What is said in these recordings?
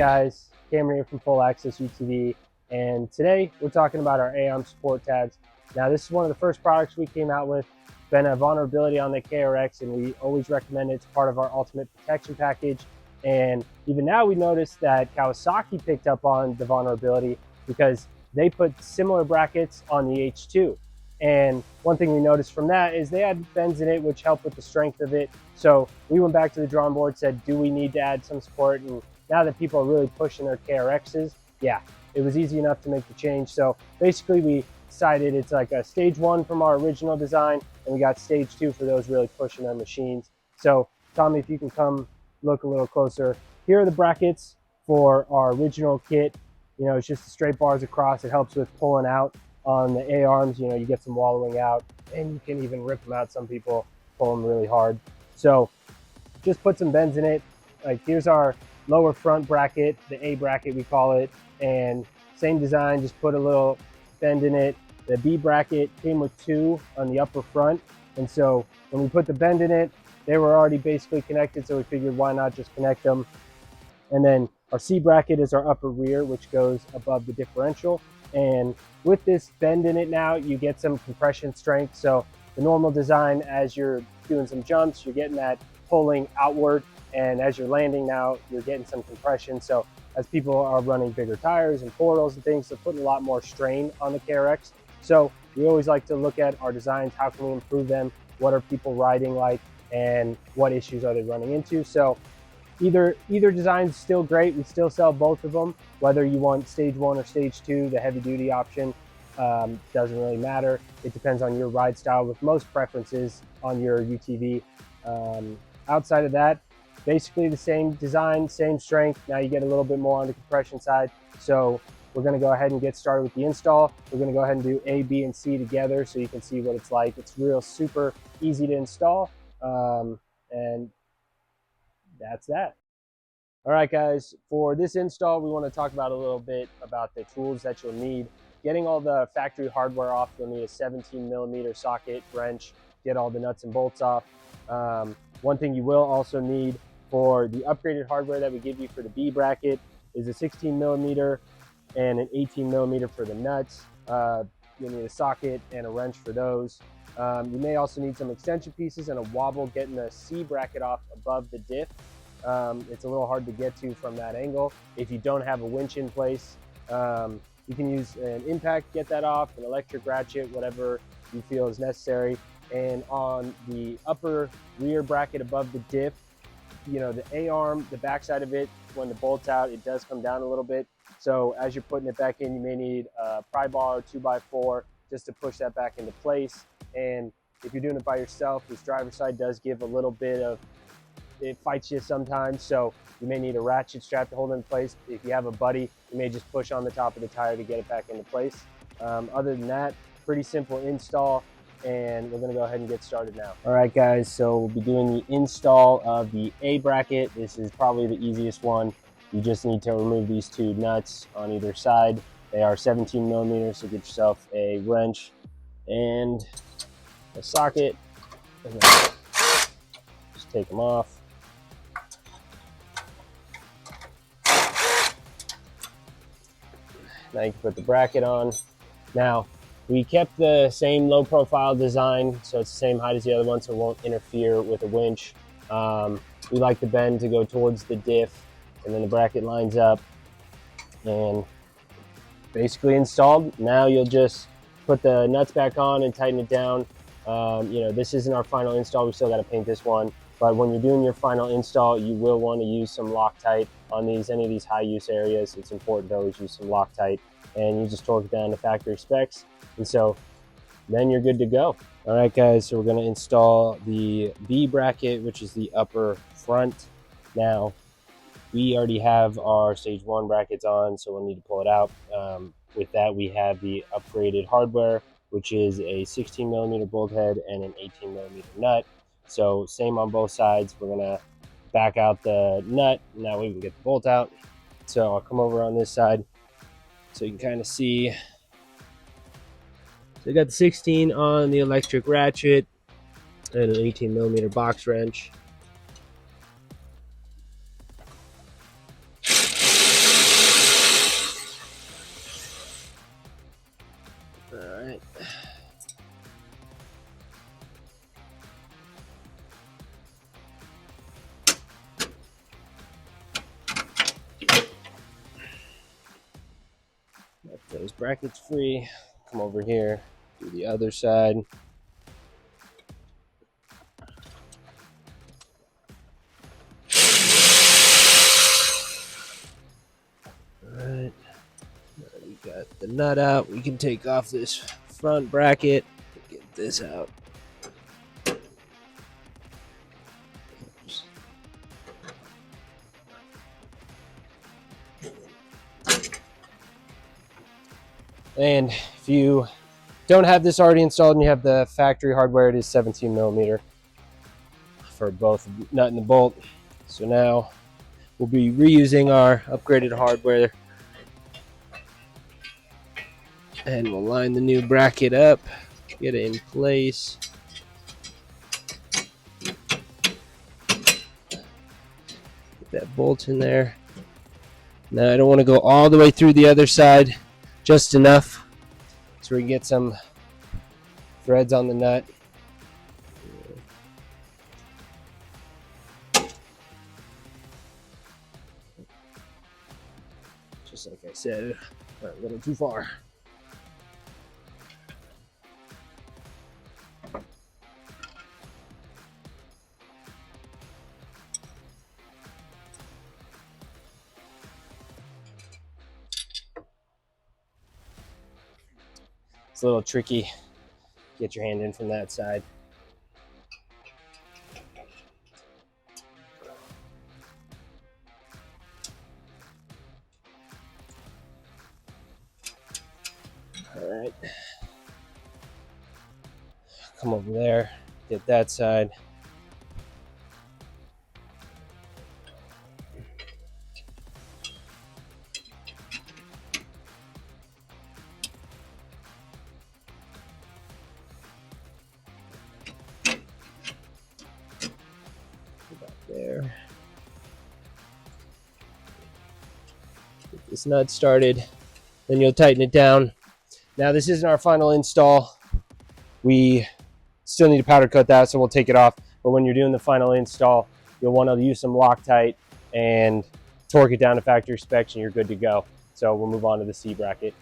guys, Cameron here from Full Access UTV, and today we're talking about our A-Arm support tabs. Now this is one of the first products we came out with. It's been a vulnerability on the KRX, and we always recommend it's part of our ultimate protection package. And even now we noticed that Kawasaki picked up on the vulnerability because they put similar brackets on the H2. And one thing we noticed from that is they had bends in it, which helped with the strength of it. So we went back to the drawing board, said, do we need to add some support? And now that people are really pushing their KRXs, yeah, it was easy enough to make the change. So basically we decided it's like a stage 1 from our original design, and we got stage 2 for those really pushing their machines. So Tommy, if you can come look a little closer. Here are the brackets for our original kit. You know, it's just the straight bars across. It helps with pulling out on the A-arms. You know, you get some wallowing out, and you can even rip them out. Some people pull them really hard. So just put some bends in it. Like here's our lower front bracket, the A bracket we call it, and same design, just put a little bend in it. The B bracket came with 2 on the upper front, and so when we put the bend in it, they were already basically connected, so we figured why not just connect them. And then our C bracket is our upper rear, which goes above the differential. And with this bend in it now, you get some compression strength. So the normal design, as you're doing some jumps, you're getting that pulling outward, and as you're landing now, you're getting some compression. So as people are running bigger tires and portals and things, they're putting a lot more strain on the KRX. So we always like to look at our designs, how can we improve them, what are people riding like, and what issues are they running into. So either design is still great. We still sell both of them, whether you want stage 1 or stage 2, the heavy duty option, doesn't really matter. It depends on your ride style, with most preferences on your UTV. Outside of that, basically the same design, same strength. Now you get a little bit more on the compression side. So we're going to go ahead and get started with the install. We're going to go ahead and do A, B, and C together so you can see what it's like. It's real super easy to install. And that's that. All right, guys, for this install, we want to talk about a little bit about the tools that you'll need. Getting all the factory hardware off, you'll need a 17mm socket, wrench, get all the nuts and bolts off. One thing you will also need for the upgraded hardware that we give you for the B bracket is a 16mm and an 18mm for the nuts. You'll need a socket and a wrench for those. You may also need some extension pieces and a wobble getting the C bracket off above the diff. It's a little hard to get to from that angle. If you don't have a winch in place, you can use an impact, get that off, an electric ratchet, whatever you feel is necessary. And on the upper rear bracket above the diff, you know, the A-arm, the backside of it, when the bolt's out, it does come down a little bit. So as you're putting it back in, you may need a pry bar or 2x4 just to push that back into place. And if you're doing it by yourself, this driver's side does give a little bit of, it fights you sometimes. So you may need a ratchet strap to hold it in place. If you have a buddy, you may just push on the top of the tire to get it back into place. Other than that, pretty simple install, and we're gonna go ahead and get started now. All right, guys, so we'll be doing the install of the A bracket. This is probably the easiest one. You just need to remove these 2 nuts on either side. They are 17mm, so get yourself a wrench and a socket, and then just take them off. Now you can put the bracket on. Now, we kept the same low profile design, so it's the same height as the other one, so it won't interfere with a winch. We like the bend to go towards the diff, and then the bracket lines up and basically installed. Now you'll just put the nuts back on and tighten it down. You know, this isn't our final install. We still got to paint this one. But when you're doing your final install, you will want to use some Loctite on any of these high use areas. It's important to always use some Loctite, and you just torque it down to factory specs. And so then you're good to go. All right, guys, so we're going to install the B bracket, which is the upper front. Now, we already have our stage 1 brackets on, so we'll need to pull it out. With that, we have the upgraded hardware, which is a 16mm bolt head and an 18mm nut. So same on both sides. We're gonna back out the nut, now we can get the bolt out. So I'll come over on this side so you can kind of see. So you got the 16 on the electric ratchet and an 18mm box wrench. bracket's free. Come over here, do the other side. All right, now we got the nut out. We can take off this front bracket, get this out. And if you don't have this already installed and you have the factory hardware, it is 17 millimeter for both nut and the bolt. So now we'll be reusing our upgraded hardware, and we'll line the new bracket up, get it in place. Get that bolt in there. Now I don't want to go all the way through the other side, just enough so we can get some threads on the nut. Just like I said, went a little too far. It's a little tricky. Get your hand in from that side. All right. Come over there, get that side. There. Get this nut started, then you'll tighten it down. Now this isn't our final install. We still need to powder coat that, so we'll take it off. But when you're doing the final install, you'll want to use some Loctite and torque it down to factory specs, and you're good to go. So we'll move on to the C bracket.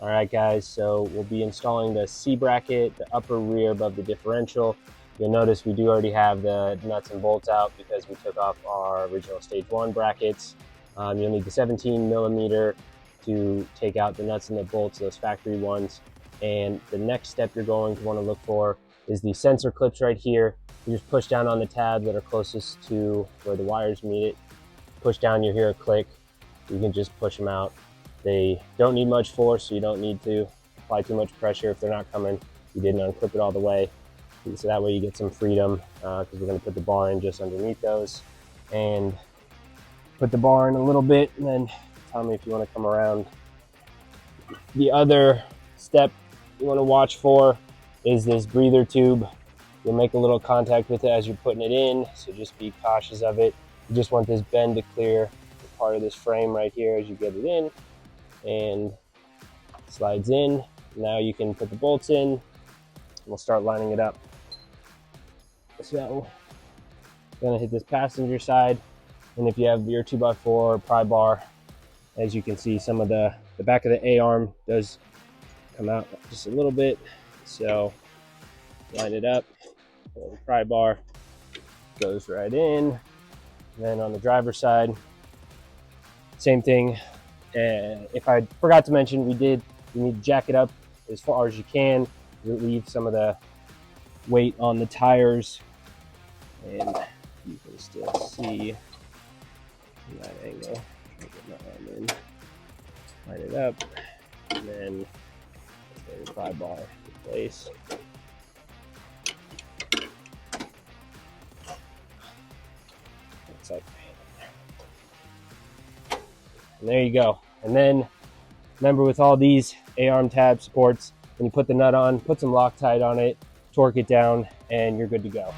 All right, guys, so we'll be installing the C bracket, the upper rear above the differential. You'll notice we do already have the nuts and bolts out because we took off our original stage 1 brackets. You'll need the 17 millimeter to take out the nuts and the bolts, those factory ones. And the next step you're going to want to look for is the sensor clips right here. You just push down on the tabs that are closest to where the wires meet it. Push down, you hear a click. You can just push them out. They don't need much force, so you don't need to apply too much pressure. If they're not coming, you didn't unclip it all the way. So that way you get some freedom, because we're going to put the bar in just underneath those. And put the bar in a little bit, and then tell me if you want to come around. The other step you want to watch for is this breather tube. You'll make a little contact with it as you're putting it in, so just be cautious of it. You just want this bend to clear part of this frame right here as you get it in, and slides in. Now you can put the bolts in, and we'll start lining it up. So I'm gonna hit this passenger side, and if you have your 2x4 pry bar, as you can see, some of the back of the A-arm does come out just a little bit. So line it up, the pry bar goes right in. And then on the driver's side, same thing. If I forgot to mention, you need to jack it up as far as you can. You leave some of the weight on the tires, and you can still see from that angle. Get my arm in, line it up, and then get the pry bar in place. Looks like, and there you go. And then remember, with all these A-arm tab supports, when you put the nut on, put some Loctite on it, torque it down, and you're good to go.